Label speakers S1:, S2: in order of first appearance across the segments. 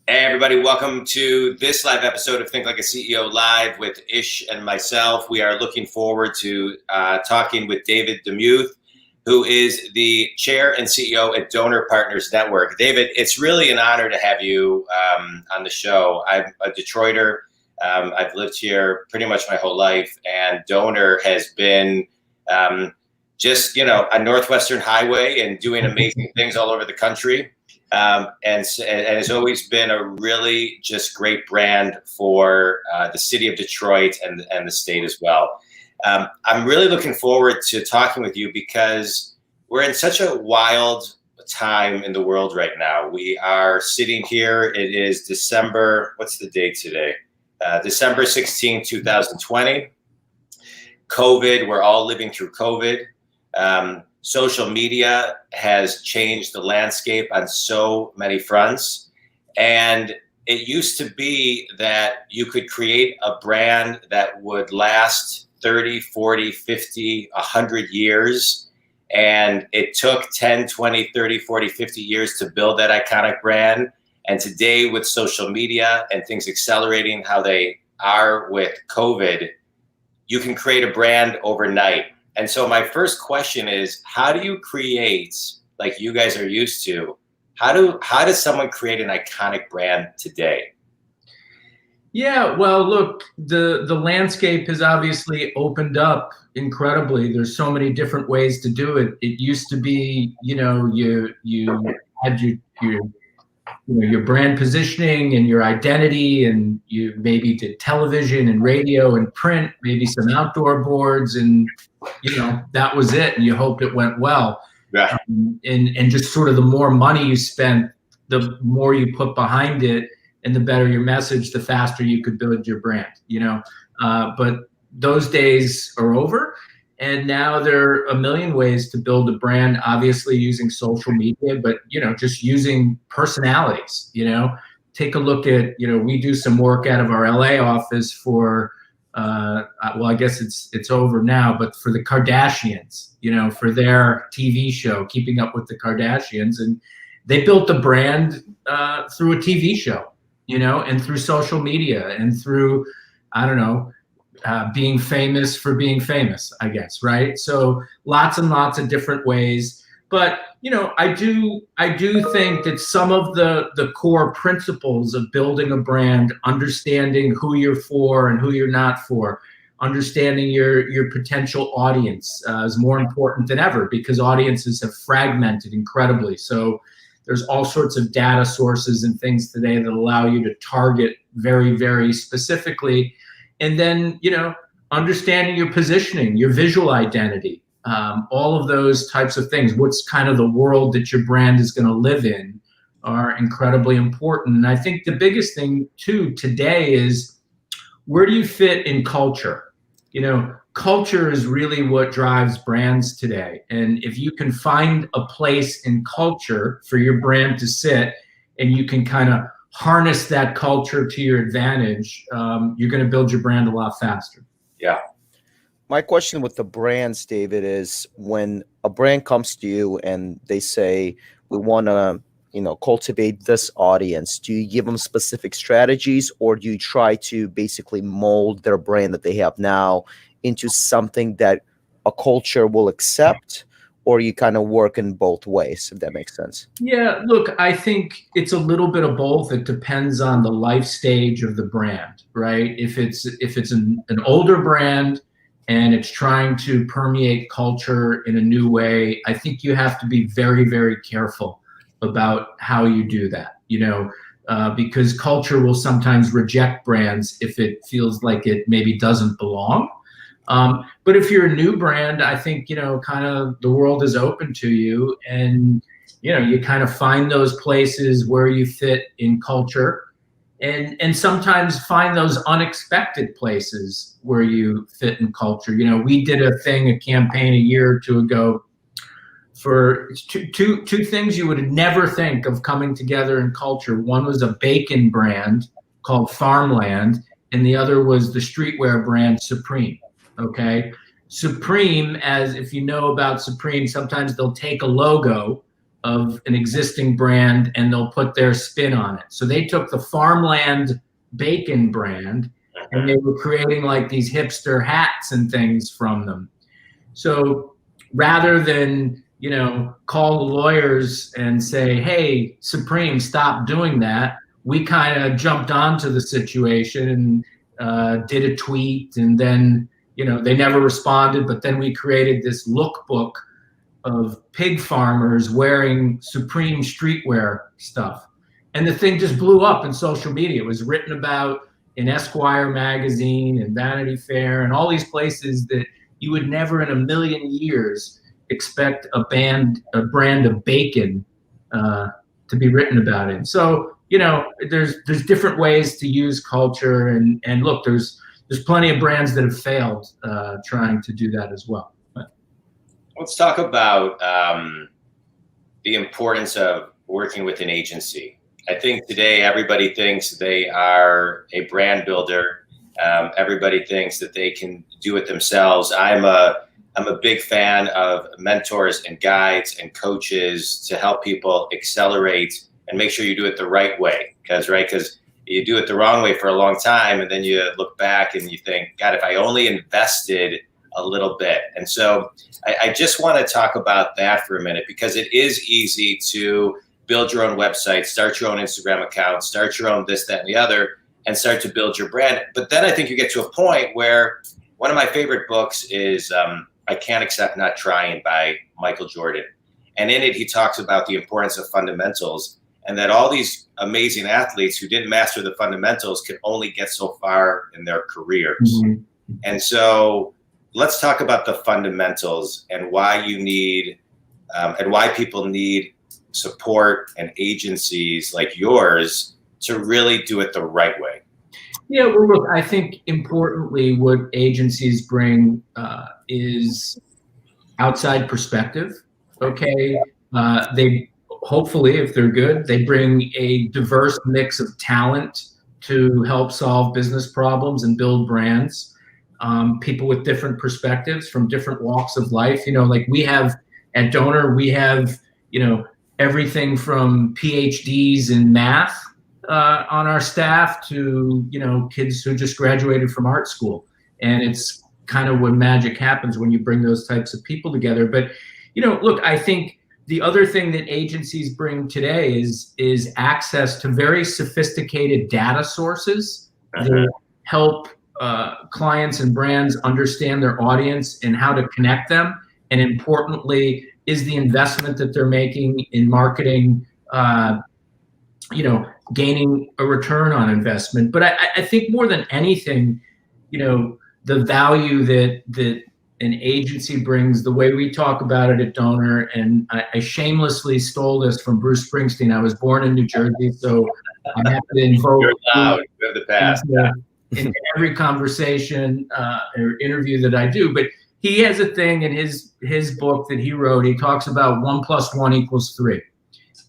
S1: Hey everybody, welcome to this live episode of Think Like a CEO Live with Ish and myself. We are looking forward to talking with David DeMuth, who is the chair and CEO at Donor Partners Network. David, it's really an honor to have you on the show. I'm a Detroiter. I've lived here pretty much my whole life, and Donor has been just, a Northwestern highway and doing amazing things all over the country. And has always been a really just great brand for the city of Detroit and the state as well. I'm really looking forward to talking with you because we're in such a wild time in the world right now. We are sitting here. It is December. What's the date today? December 16, 2020. COVID. We're all living through COVID. Social media has changed the landscape on so many fronts. And it used to be that you could create a brand that would last 30, 40, 50, 100 years. And it took 10, 20, 30, 40, 50 years to build that iconic brand. And today with social media and things accelerating how they are with COVID, you can create a brand overnight. And so my first question is, how do you create, like you guys are used to, how does someone create an iconic brand today?
S2: Yeah, well, look, the landscape has obviously opened up incredibly. There's so many different ways to do it. It used to be, you had your brand positioning and your identity, and you maybe did television and radio and print, maybe some outdoor boards, and that was it, and you hoped it went well.
S1: Right.
S2: And just sort of the more money you spent, the more you put behind it, and the better your message, the faster you could build your brand. But those days are over. And now there are a million ways to build a brand, obviously using social media, but, just using personalities. Take a look at, we do some work out of our LA office for, well, I guess it's over now, but for the Kardashians, for their TV show, Keeping Up with the Kardashians. And they built a brand through a TV show, and through social media and through, being famous for being famous, I guess, right? So lots and lots of different ways. But, I do think that some of the core principles of building a brand, understanding who you're for and who you're not for, understanding your potential audience is more important than ever, because audiences have fragmented incredibly. So there's all sorts of data sources and things today that allow you to target very, very specifically. And then, understanding your positioning, your visual identity, all of those types of things, what's kind of the world that your brand is going to live in, are incredibly important. And I think the biggest thing too today is, where do you fit in culture? Culture is really what drives brands today. And if you can find a place in culture for your brand to sit, and you can kind of harness that culture to your advantage, you're going to build your brand a lot faster.
S1: Yeah.
S3: My question with the brands, David, is when a brand comes to you and they say, we want to, cultivate this audience, do you give them specific strategies, or do you try to basically mold their brand that they have now into something that a culture will accept, or you kind of work in both ways, if that makes sense?
S2: Yeah, look, I think it's a little bit of both. It depends on the life stage of the brand, right? If it's an older brand and it's trying to permeate culture in a new way, I think you have to be very, very careful about how you do that, because culture will sometimes reject brands if it feels like it maybe doesn't belong. But if you're a new brand, I think, kind of the world is open to you, and, you kind of find those places where you fit in culture, and sometimes find those unexpected places where you fit in culture. We did a campaign a year or two ago for two things you would never think of coming together in culture. One was a bacon brand called Farmland, and the other was the streetwear brand Supreme. Okay. Supreme, as if you know about Supreme, sometimes they'll take a logo of an existing brand and they'll put their spin on it. So they took the Farmland bacon brand and they were creating like these hipster hats and things from them. So rather than, you know, call the lawyers and say, hey, Supreme, stop doing that, we kind of jumped onto the situation and did a tweet, and then, you know, they never responded, but then we created this lookbook of pig farmers wearing Supreme streetwear stuff. And the thing just blew up in social media. It was written about in Esquire magazine and Vanity Fair and all these places that you would never in a million years expect a brand of bacon to be written about it. So, you know, there's different ways to use culture, and look, there's plenty of brands that have failed trying to do that as well. But
S1: let's talk about the importance of working with an agency. I think today everybody thinks they are a brand builder. Everybody thinks that they can do it themselves. I'm a big fan of mentors and guides and coaches to help people accelerate and make sure you do it the right way. Because you do it the wrong way for a long time, and then you look back and you think, God, if I only invested a little bit. And so I just want to talk about that for a minute, because it is easy to build your own website, start your own Instagram account, start your own this, that, and the other, and start to build your brand. But then I think you get to a point where one of my favorite books is I Can't Accept Not Trying by Michael Jordan. And in it, he talks about the importance of fundamentals, and that all these amazing athletes who didn't master the fundamentals could only get so far in their careers. Mm-hmm. And so let's talk about the fundamentals and why you need and why people need support and agencies like yours to really do it the right way.
S2: Yeah, well, look, I think importantly, what agencies bring is outside perspective. Okay, they hopefully, if they're good, they bring a diverse mix of talent to help solve business problems and build brands. People with different perspectives from different walks of life. You know, like we have at Donor, we have, you know, everything from PhDs in math on our staff to, you know, kids who just graduated from art school. And it's kind of when magic happens when you bring those types of people together. But, you know, look, I think the other thing that agencies bring today is access to very sophisticated data sources that help clients and brands understand their audience and how to connect them. And importantly, is the investment that they're making in marketing, you know, gaining a return on investment. But I think more than anything, you know, the value that an agency brings, the way we talk about it at Donor, and I shamelessly stole this from Bruce Springsteen. I was born in New Jersey, so I have to invoke
S1: the past.
S2: In every conversation or interview that I do. But he has a thing in his book that he wrote. He talks about 1 + 1 = 3.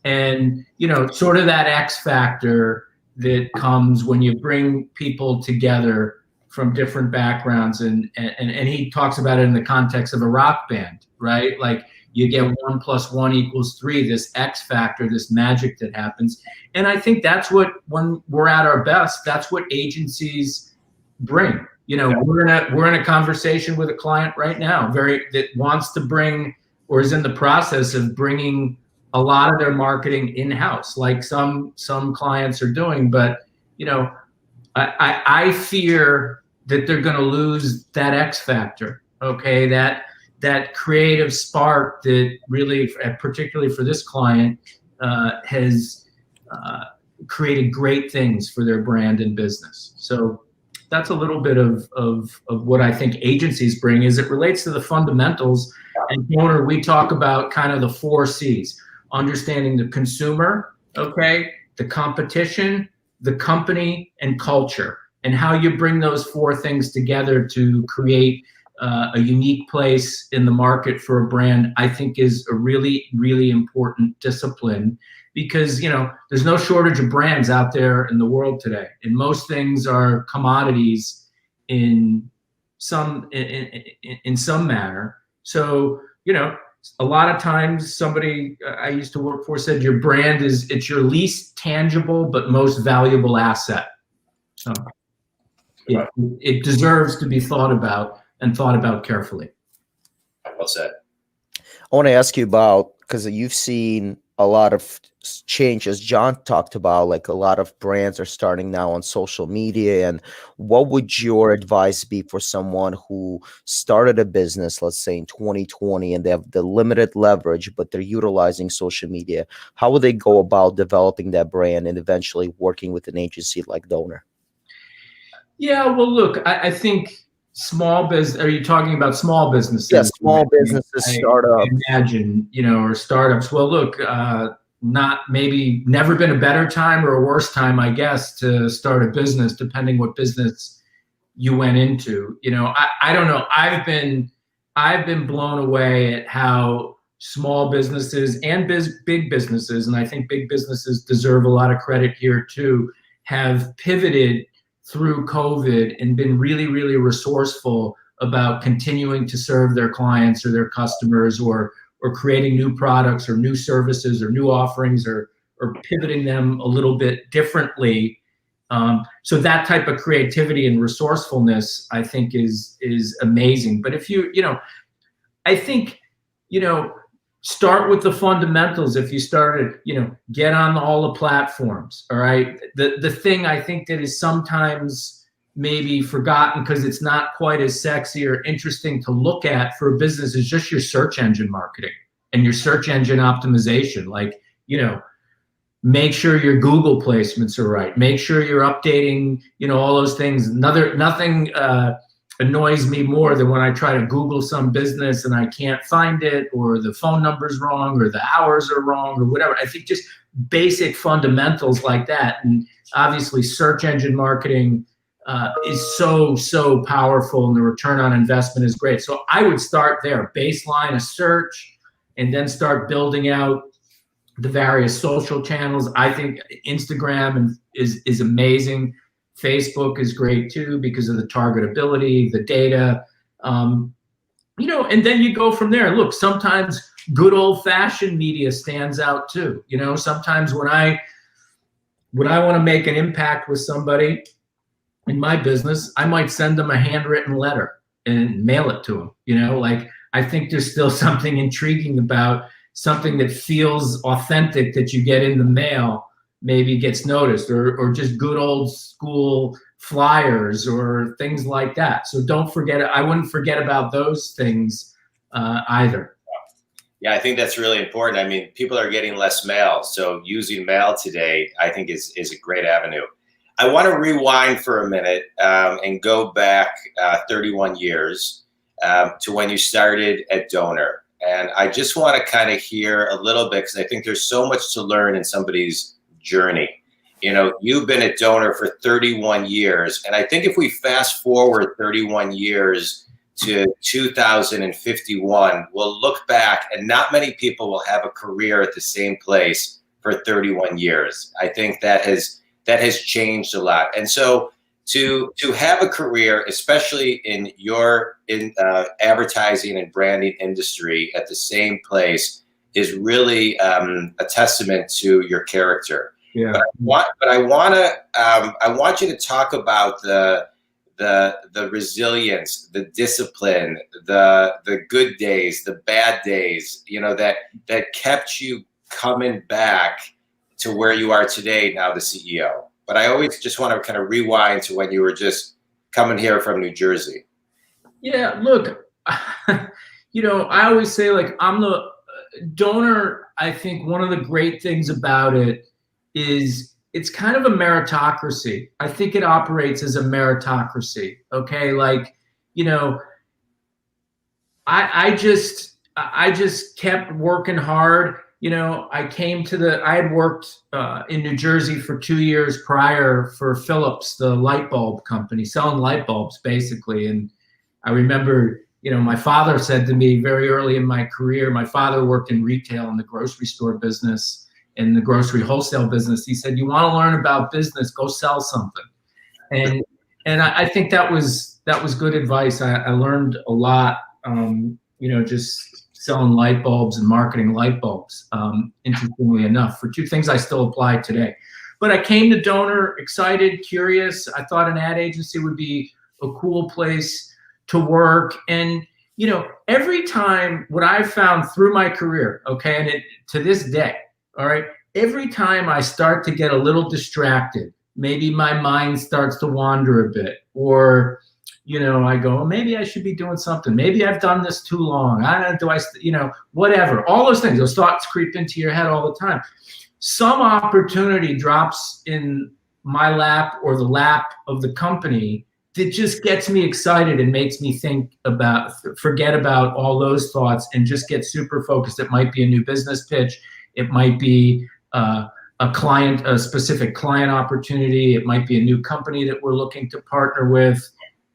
S2: And, you know, sort of that X factor that comes when you bring people together from different backgrounds. And he talks about it in the context of a rock band, right? Like you get 1 + 1 = 3, this X factor, this magic that happens. And I think that's what, when we're at our best, that's what agencies bring. You know, we're in a conversation with a client right now, that wants to bring, or is in the process of bringing, a lot of their marketing in-house, like some clients are doing. But, you know, I fear that they're going to lose that X factor. Okay, that creative spark that really, particularly for this client, has created great things for their brand and business. So that's a little bit of what I think agencies bring as it relates to the fundamentals. And Donor, we talk about kind of the 4 C's: understanding the consumer, okay, the competition, the company, and culture. And how you bring those 4 things together to create a unique place in the market for a brand, I think is a really, really important discipline, because, you know, there's no shortage of brands out there in the world today. And most things are commodities in some manner. So, you know, a lot of times somebody I used to work for said your brand it's your least tangible but most valuable asset. So it deserves to be thought about and thought about carefully.
S1: Well said.
S3: I want to ask you about, because you've seen a lot of changes. John talked about, like, a lot of brands are starting now on social media. And what would your advice be for someone who started a business, let's say in 2020, and they have the limited leverage, but they're utilizing social media? How would they go about developing that brand and eventually working with an agency like Donor?
S2: Yeah, well, look, I think small business. Are you talking about small businesses?
S3: Yeah, small businesses, startups.
S2: Imagine, or startups. Well, look, not maybe never been a better time or a worse time, I guess, to start a business, depending what business you went into. I don't know. I've been blown away at how small businesses and big businesses, and I think big businesses deserve a lot of credit here too, have pivoted through COVID and been really, really resourceful about continuing to serve their clients or their customers, or creating new products or new services or new offerings, or pivoting them a little bit differently. So that type of creativity and resourcefulness, I think, is amazing. But if I think, start with the fundamentals. If you started, get on all the platforms. All right. The thing I think that is sometimes maybe forgotten because it's not quite as sexy or interesting to look at for a business is just your search engine marketing and your search engine optimization. Like, make sure your Google placements are right. Make sure you're updating, all those things. Nothing annoys me more than when I try to Google some business and I can't find it, or the phone number's wrong, or the hours are wrong, or whatever. I think just basic fundamentals like that. And obviously search engine marketing is so powerful, and the return on investment is great. So I would start there, baseline a search, and then start building out the various social channels. I think Instagram is amazing. Facebook is great too because of the targetability, the data, and then you go from there. Look, sometimes good old fashioned media stands out too. Sometimes when I want to make an impact with somebody in my business, I might send them a handwritten letter and mail it to them. Like, I think there's still something intriguing about something that feels authentic that you get in the mail, maybe gets noticed, or just good old school flyers or things like that. So don't forget, I wouldn't forget about those things either.
S1: Yeah, I think that's really important. I mean, people are getting less mail, so using mail today, I think, is a great avenue. I want to rewind for a minute and go back 31 years to when you started at Donor. And I just want to kind of hear a little bit, because I think there's so much to learn in somebody's journey. You've been at Donor for 31 years. And I think if we fast forward 31 years to 2051, we'll look back and not many people will have a career at the same place for 31 years. I think that has changed a lot. And so to have a career, especially in advertising and branding industry at the same place, is really a testament to your character.
S2: Yeah.
S1: But I want you to talk about the resilience, the discipline, the good days, the bad days, that kept you coming back to where you are today, now the CEO. But I always just want to kind of rewind to when you were just coming here from New Jersey.
S2: Yeah, look, I always say, like, I'm the Donor. I think one of the great things about it is it's kind of a meritocracy. I think it operates as a meritocracy. Okay. Like, I just kept working hard. I had worked in New Jersey for 2 years prior for Philips, the light bulb company, selling light bulbs basically. And I remember, my father said to me very early in my career, my father worked in retail in the grocery store business, in the grocery wholesale business. He said, you want to learn about business, go sell something. And I think that was good advice. I learned a lot, just selling light bulbs and marketing light bulbs, interestingly enough, for two things I still apply today. But I came to Donor excited, curious. I thought an ad agency would be a cool place to work. And, you know, every time, what I've found through my career, okay, and to this day, all right, every time I start to get a little distracted, maybe my mind starts to wander a bit, or, you know, I go, maybe I should be doing something. Maybe I've done this too long. You know, whatever. All those things, those thoughts creep into your head all the time. Some opportunity drops in my lap or the lap of the company that just gets me excited and makes me forget about all those thoughts and just get super focused. It might be a new business pitch. It might be a specific client opportunity. It might be a new company that we're looking to partner with.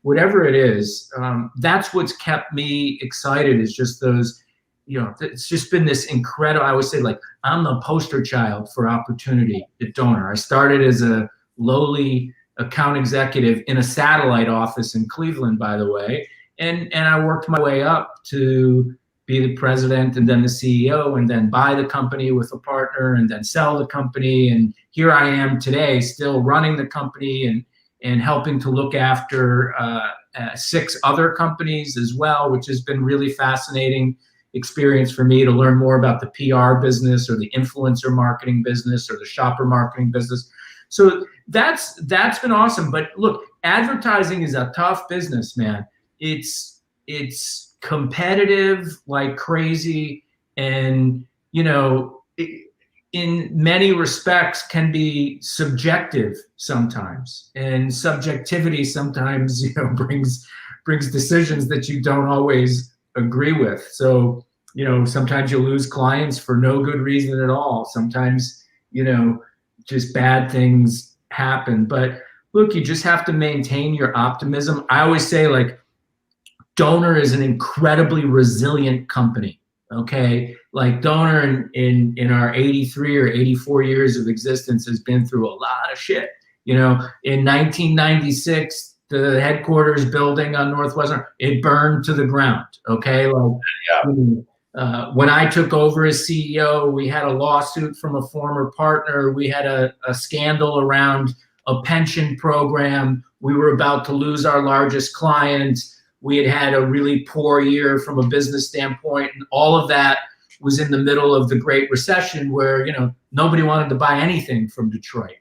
S2: Whatever it is, that's what's kept me excited, is just those, you know, it's just been this incredible, I always say, like, I'm the poster child for opportunity at Donor. I started as a lowly account executive in a satellite office in Cleveland, by the way, and I worked my way up to be the president and then the CEO and then buy the company with a partner and then sell the company. And here I am today, still running the company and helping to look after 6 other companies as well, which has been really fascinating experience for me to learn more about the PR business or the influencer marketing business or the shopper marketing business. So that's been awesome. But look, advertising is a tough business, man. It's competitive like crazy, and, you know, in many respects can be subjective sometimes, and subjectivity sometimes, you know, brings decisions that you don't always agree with. So, you know, sometimes you lose clients for no good reason at all. Sometimes, you know, just bad things happen. But look, you just have to maintain your optimism. I always say, like, Donor is an incredibly resilient company. Okay, like Donor in our 83 or 84 years of existence has been through a lot of shit. You know, in 1996, the headquarters building on Northwestern, it burned to the ground. Okay, like, yeah. When I took over as CEO, we had a lawsuit from a former partner. We had a scandal around a pension program. We were about to lose our largest client. We had a really poor year from a business standpoint, and all of that was in the middle of the Great Recession, where, you know, nobody wanted to buy anything from Detroit.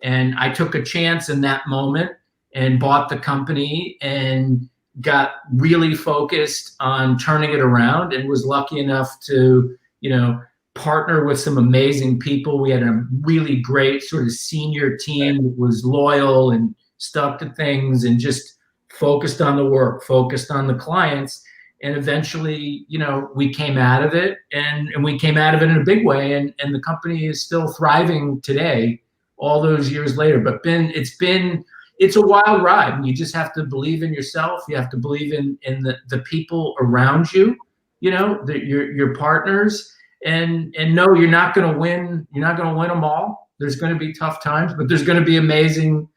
S2: And I took a chance in that moment and bought the company and got really focused on turning it around, and was lucky enough to, you know, partner with some amazing people. We had a really great sort of senior team that was loyal and stuck to things and just focused on the work, focused on the clients. And eventually, you know, we came out of it, and we came out of it in a big way. And the company is still thriving today, all those years later. But it's a wild ride. And you just have to believe in yourself. You have to believe in the people around you, you know, your partners, and no, you're not going to win. You're not going to win them all. There's going to be tough times, but there's going to be amazing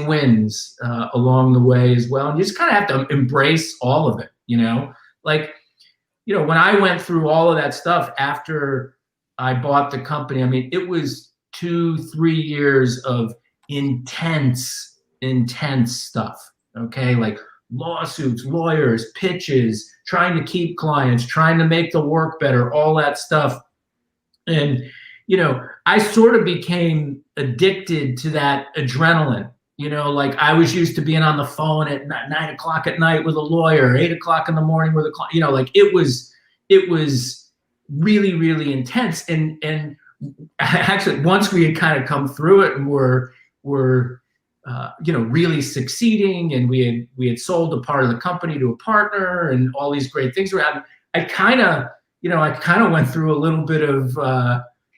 S2: wins along the way as well. And you just kind of have to embrace all of it, you know, like, you know, when I went through all of that stuff after I bought the company, I mean, it was 2-3 years of intense stuff. Okay. Like lawsuits, lawyers, pitches, trying to keep clients, trying to make the work better, all that stuff. And, you know, I sort of became addicted to that adrenaline. You know, like I was used to being on the phone at 9 o'clock at night with a lawyer, 8 o'clock in the morning with a client, you know, like it was really, really intense. And actually, once we had kind of come through it and were you know, really succeeding, and we had sold a part of the company to a partner, and all these great things were happening, I kind of went through a little bit of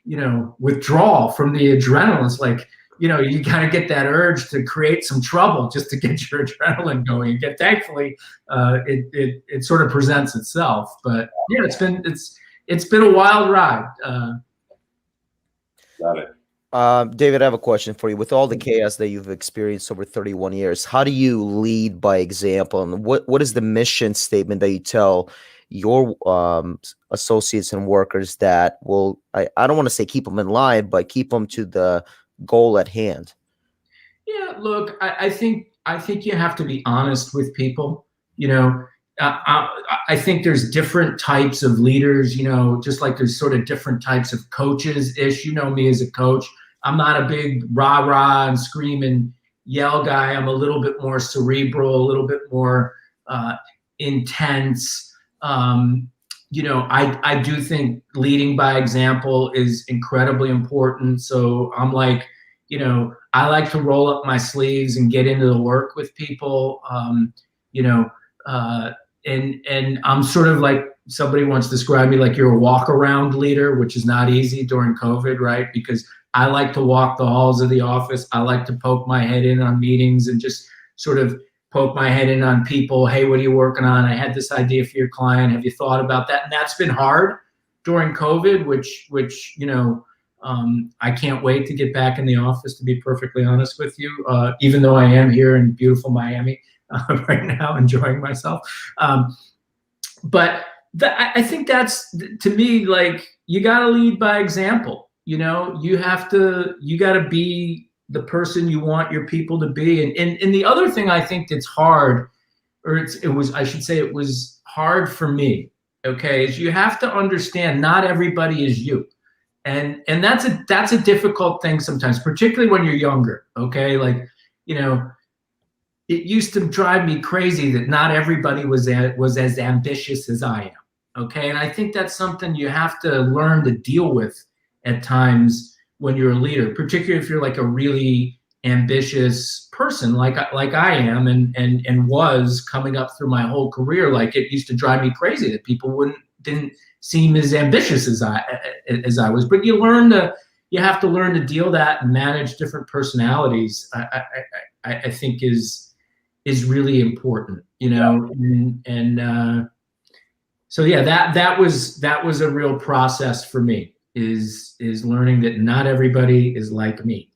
S2: you know, withdrawal from the adrenaline. It's like, you know, you kind of get that urge to create some trouble just to get your adrenaline going. And thankfully, it sort of presents itself. But yeah, it's been a wild ride.
S1: Got it.
S3: David, I have a question for you. With all the chaos that you've experienced over 31 years, how do you lead by example? And what is the mission statement that you tell your associates and workers that will, I don't want to say keep them in line, but keep them to the goal at hand?
S2: Yeah, look, I think you have to be honest with people. You know, I think there's different types of leaders. You know, just like there's sort of different types of coaches. Ish, you know me as a coach. I'm not a big rah rah and scream and yell guy. I'm a little bit more cerebral, a little bit more intense. You know, I do think leading by example is incredibly important. So I'm like, you know, I like to roll up my sleeves and get into the work with people. You know, and I'm sort of like, somebody once described me like you're a walk around leader, which is not easy during COVID, right? Because I like to walk the halls of the office. I like to poke my head in on meetings and just sort of poke my head in on people. Hey, what are you working on? I had this idea for your client. Have you thought about that? And that's been hard during COVID, which you know, I can't wait to get back in the office, to be perfectly honest with you, even though I am here in beautiful Miami right now, enjoying myself. But I think that's, to me, like, you got to lead by example. You know, you got to be the person you want your people to be. And the other thing I think that's hard, or it was hard for me, okay, is you have to understand not everybody is you. And that's a difficult thing sometimes, particularly when you're younger, okay? Like, you know, it used to drive me crazy that not everybody was as ambitious as I am, okay? And I think that's something you have to learn to deal with at times when you're a leader, particularly if you're like a really ambitious person like I am and was coming up through my whole career. Like, it used to drive me crazy that people didn't seem as ambitious as I was. But you have to learn to deal that and manage different personalities. I think is really important, you know. And so yeah, that was a real process for me, is learning that not everybody is like me.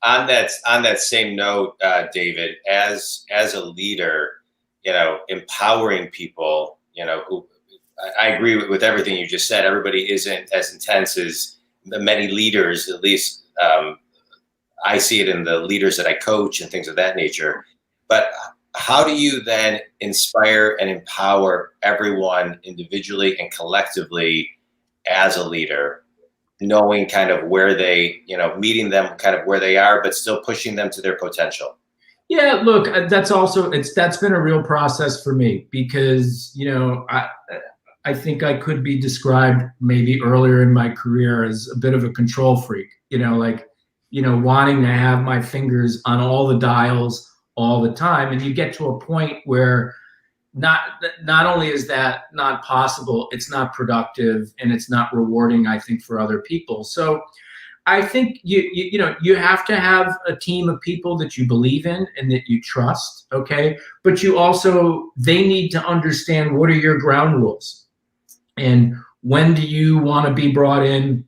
S1: On that same note, David, as a leader, you know, empowering people, you know, who, I agree with everything you just said. Everybody isn't as intense as the many leaders, at least I see it in the leaders that I coach and things of that nature. But how do you then inspire and empower everyone individually and collectively as a leader, knowing kind of where they, you know, meeting them kind of where they are, but still pushing them to their potential?
S2: Yeah, look, that's been a real process for me, because, you know, I think I could be described maybe earlier in my career as a bit of a control freak, you know, like, you know, wanting to have my fingers on all the dials all the time. And you get to a point where not only is that not possible, it's not productive and it's not rewarding, I think, for other people. So I think you know, you have to have a team of people that you believe in and that you trust, okay? But they need to understand, what are your ground rules? And when do you want to be brought in,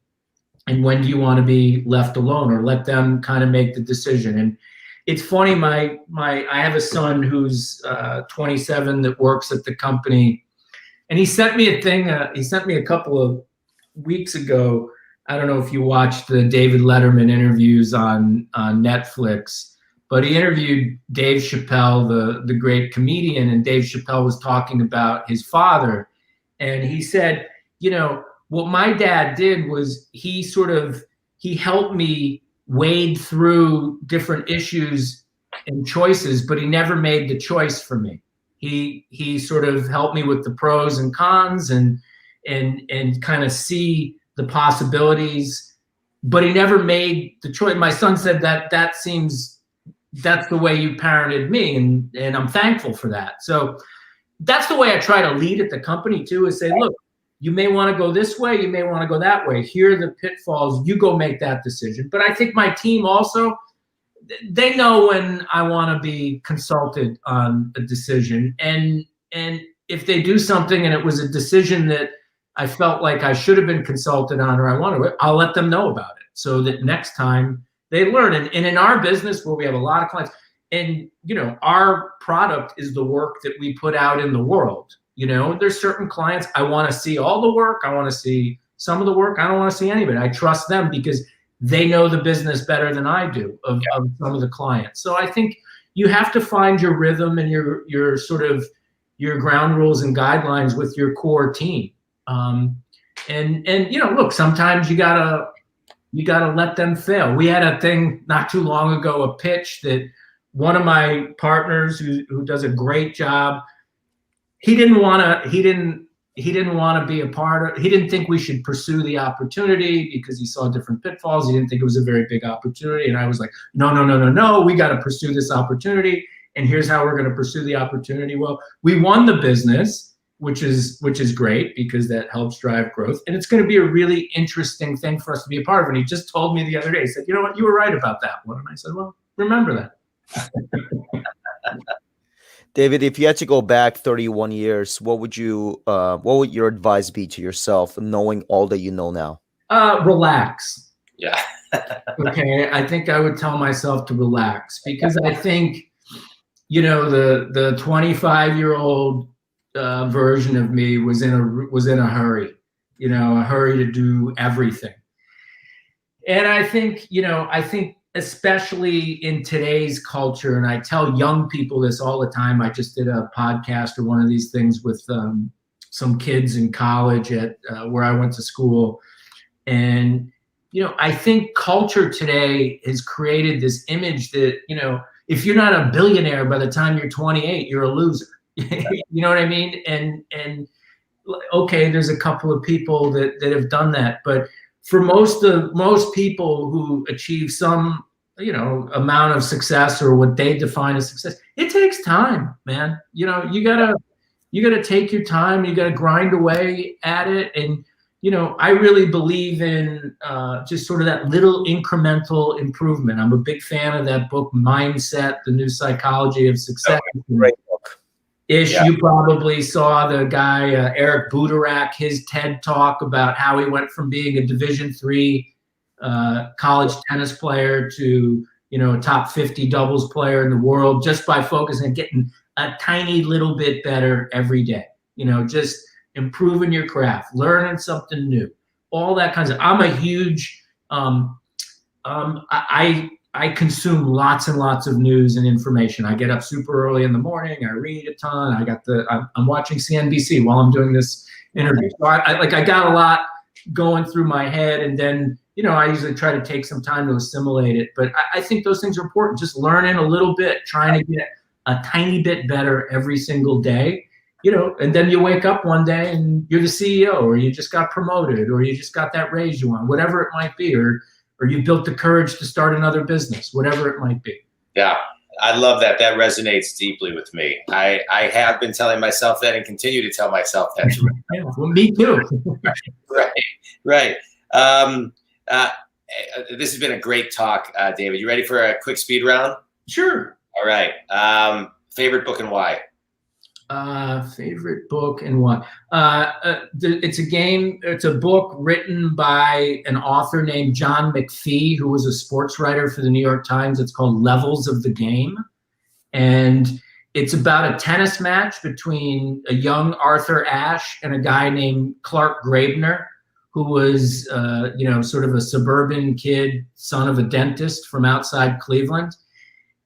S2: and when do you want to be left alone, or let them kind of make the decision? And it's funny, I have a son who's 27 that works at the company, and he sent me a thing. He sent me a couple of weeks ago. I don't know if you watched the David Letterman interviews on Netflix, but he interviewed Dave Chappelle, the great comedian, and Dave Chappelle was talking about his father. And he said, you know, what my dad did was he helped me wade through different issues and choices, but he never made the choice for me. He sort of helped me with the pros and cons and kind of see the possibilities, but he never made the choice. My son said that's the way you parented me, and I'm thankful for that. So that's the way I try to lead at the company too, is say, look, you may want to go this way, you may want to go that way. Here are the pitfalls, you go make that decision. But I think my team also, they know when I want to be consulted on a decision. And if they do something and it was a decision that I felt like I should have been consulted on, or I wanted to, I'll let them know about it, so that next time they learn. And in our business, where we have a lot of clients, and, you know, our product is the work that we put out in the world. There's certain clients I want to see all the work. I want to see some of the work. I don't want to see any of it. I trust them because they know the business better than I do of some of the clients. So I think you have to find your rhythm and your sort of your ground rules and guidelines with your core team. And look, sometimes you gotta let them fail. We had a thing not too long ago, a pitch that one of my partners who does a great job, he didn't want to be a part of. He didn't think we should pursue the opportunity because he saw different pitfalls. He didn't think it was a very big opportunity. And I was like, no, we got to pursue this opportunity. And here's how we're going to pursue the opportunity. Well, we won the business, which is great because that helps drive growth. And it's going to be a really interesting thing for us to be a part of. And he just told me the other day, he said, you know what, you were right about that one. And I said, well, remember that.
S3: David, if you had to go back 31 years, what would your advice be to yourself, knowing all that you know now?
S2: Relax.
S1: Yeah.
S2: Okay. I think I would tell myself to relax because I think, the 25-year-old version of me was in a hurry, a hurry to do everything. And I think especially in today's culture, and I tell young people this all the time. I just did a podcast or one of these things with some kids in college at where I went to school. And, I think culture today has created this image that, if you're not a billionaire by the time you're 28, you're a loser. You know what I mean? And okay, there's a couple of people that have done that, but for most people who achieve some, amount of success or what they define as success, it takes time, man. You gotta take your time. You gotta grind away at it. And, I really believe in just sort of that little incremental improvement. I'm a big fan of that book, Mindset, The New Psychology of Success.
S3: Great book.
S2: You probably saw the guy, Eric Buderak, his TED talk about how he went from being a Division III college tennis player to, a top 50 doubles player in the world just by focusing on getting a tiny little bit better every day. Just improving your craft, learning something new, all that kinds of. I'm a huge, I consume lots and lots of news and information. I get up super early in the morning. I read a ton. I'm watching CNBC while I'm doing this interview. So I got a lot going through my head, and then, I usually try to take some time to assimilate it. But I think those things are important. Just learning a little bit, trying to get a tiny bit better every single day, and then you wake up one day and you're the CEO, or you just got promoted, or you just got that raise you want, whatever it might be, or you built the courage to start another business, whatever it might be.
S1: Yeah, I love that. That resonates deeply with me. I have been telling myself that and continue to tell myself that.
S2: Yeah, well, me too.
S1: Right. This has been a great talk, David. You ready for a quick speed round?
S2: Sure.
S1: All right. Favorite book and why?
S2: Favorite book and why? It's a book written by an author named John McPhee, who was a sports writer for the New York Times. It's called Levels of the Game. And it's about a tennis match between a young Arthur Ashe and a guy named Clark Graebner, who was, sort of a suburban kid, son of a dentist from outside Cleveland.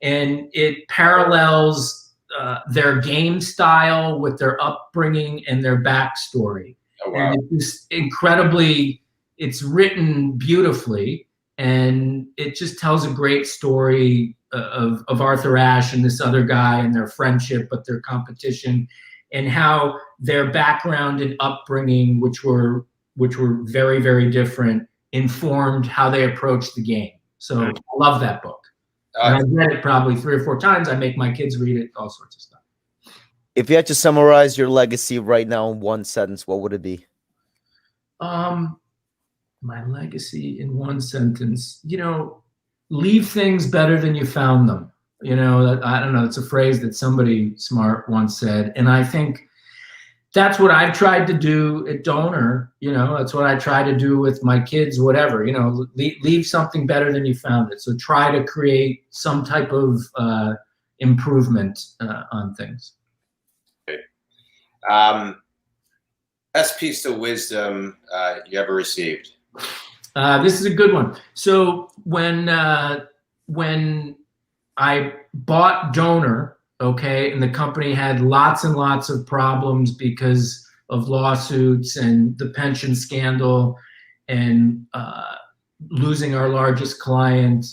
S2: And it parallels their game style with their upbringing and their backstory.
S1: Oh, wow.
S2: And it's written beautifully, and it just tells a great story of Arthur Ashe and this other guy and their friendship, but their competition, and how their background and upbringing, which were very, very different, informed how they approached the game. So I love that book. And I've read it probably 3 or 4 times. I make my kids read it, all sorts of stuff.
S3: If you had to summarize your legacy right now in one sentence, what would it be?
S2: My legacy in one sentence, leave things better than you found them. I don't know. It's a phrase that somebody smart once said. And I think that's what I've tried to do at Donor. That's what I try to do with my kids, whatever, leave something better than you found it. So try to create some type of improvement on things.
S1: Best piece of wisdom you ever received?
S2: This is a good one. So when I bought Donor, okay, and the company had lots and lots of problems because of lawsuits and the pension scandal and losing our largest client,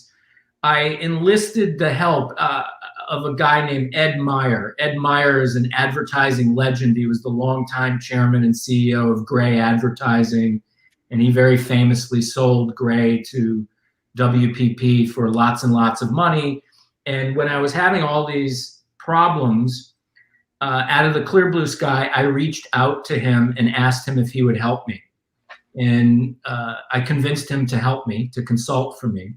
S2: I enlisted the help of a guy named Ed Meyer. Ed Meyer is an advertising legend. He was the longtime chairman and CEO of Gray Advertising, and he very famously sold Gray to WPP for lots and lots of money. And when I was having all these problems, out of the clear blue sky, I reached out to him and asked him if he would help me. And I convinced him to help me, to consult for me.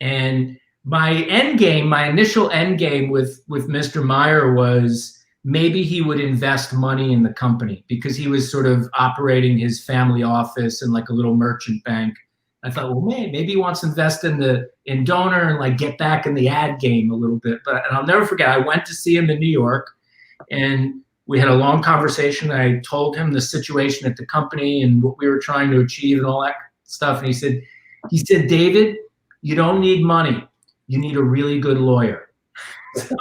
S2: And my end game, my initial end game with Mr. Meyer was maybe he would invest money in the company because he was sort of operating his family office and like a little merchant bank. I thought, well, maybe he wants to invest in Donor and like get back in the ad game a little bit. And I'll never forget, I went to see him in New York and we had a long conversation. I told him the situation at the company and what we were trying to achieve and all that stuff. And he said, David, you don't need money. You need a really good lawyer. So,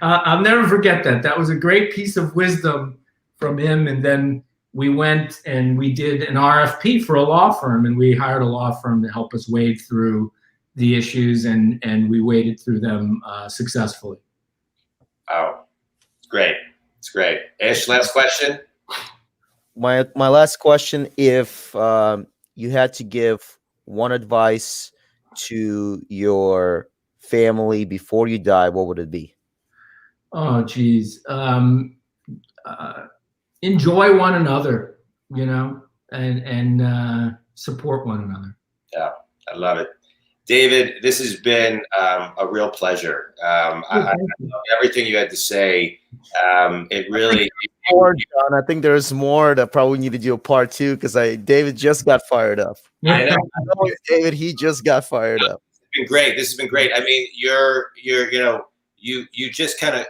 S2: I'll never forget that. That was a great piece of wisdom from him. And then we went and we did an RFP for a law firm, and we hired a law firm to help us wade through the issues, and we waded through them successfully.
S1: Oh, it's great. It's great. Ish, last question.
S3: My last question: if you had to give one advice to your family before you die, what would it be?
S2: Oh, geez. Enjoy one another, you know, and support one another.
S1: Yeah, I love it. David, this has been a real pleasure. I love everything you had to say. It really.
S3: More, John. I think there's more that probably need to do a part 2 because David just got fired up.
S1: I know.
S3: David, he just got fired up.
S1: It's been great. This has been great. I mean, you just kind of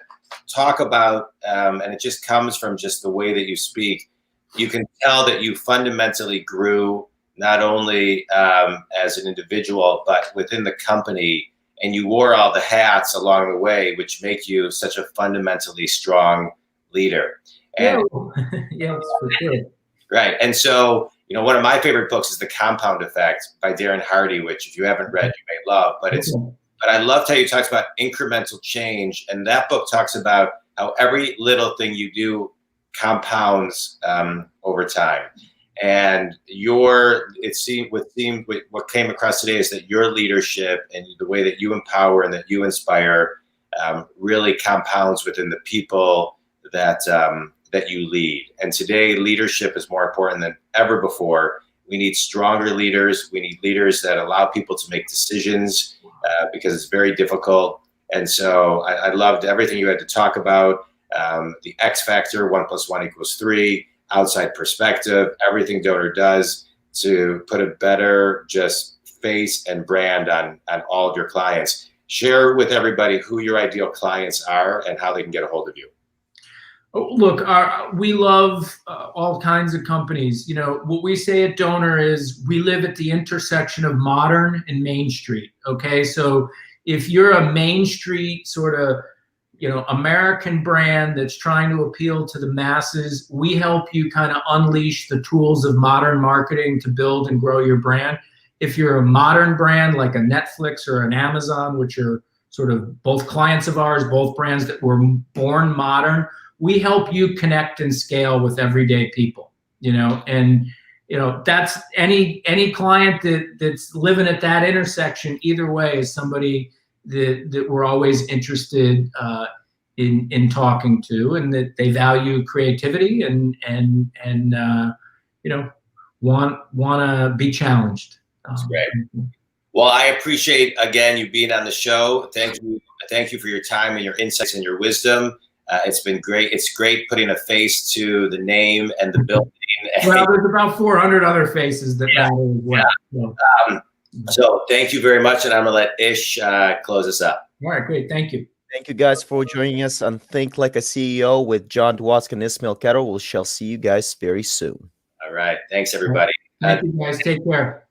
S1: talk about, and it just comes from just the way that you speak. You can tell that you fundamentally grew not only as an individual, but within the company, and you wore all the hats along the way, which make you such a fundamentally strong leader. And,
S2: yes, for sure.
S1: Right. And so, one of my favorite books is The Compound Effect by Darren Hardy, which if you haven't read, you may love, but I loved how you talked about incremental change. And that book talks about how every little thing you do compounds over time. And what came across today is that your leadership and the way that you empower and that you inspire really compounds within the people that you lead. And today, leadership is more important than ever before. We need stronger leaders. We need leaders that allow people to make decisions because it's very difficult. And so I loved everything you had to talk about. The X factor, 1 + 1 = 3, outside perspective, everything Donor does to put a better just face and brand on all of your clients. Share with everybody who your ideal clients are and how they can get a hold of you.
S2: Look, we love all kinds of companies. What we say at Donor is we live at the intersection of modern and Main Street. Okay, so if you're a Main Street sort of, American brand that's trying to appeal to the masses, we help you kind of unleash the tools of modern marketing to build and grow your brand. If you're a modern brand like a Netflix or an Amazon, which are sort of both clients of ours, both brands that were born modern, we help you connect and scale with everyday people, and that's any client that's living at that intersection. Either way is somebody that we're always interested in talking to, and that they value creativity and want to be challenged.
S1: That's great. Well, I appreciate again you being on the show. Thank you for your time and your insights and your wisdom. It's been great. It's great putting a face to the name and the building.
S2: Well, there's about 400 other faces that matter as well.
S1: So thank you very much, and I'm going to let Ish close us up.
S2: All right, great. Thank you.
S3: Thank you guys for joining us on Think Like a CEO with John Dwosk and Ismail Kettle. We shall see you guys very soon.
S1: All right. Thanks, everybody.
S2: Thank you, guys. Take care.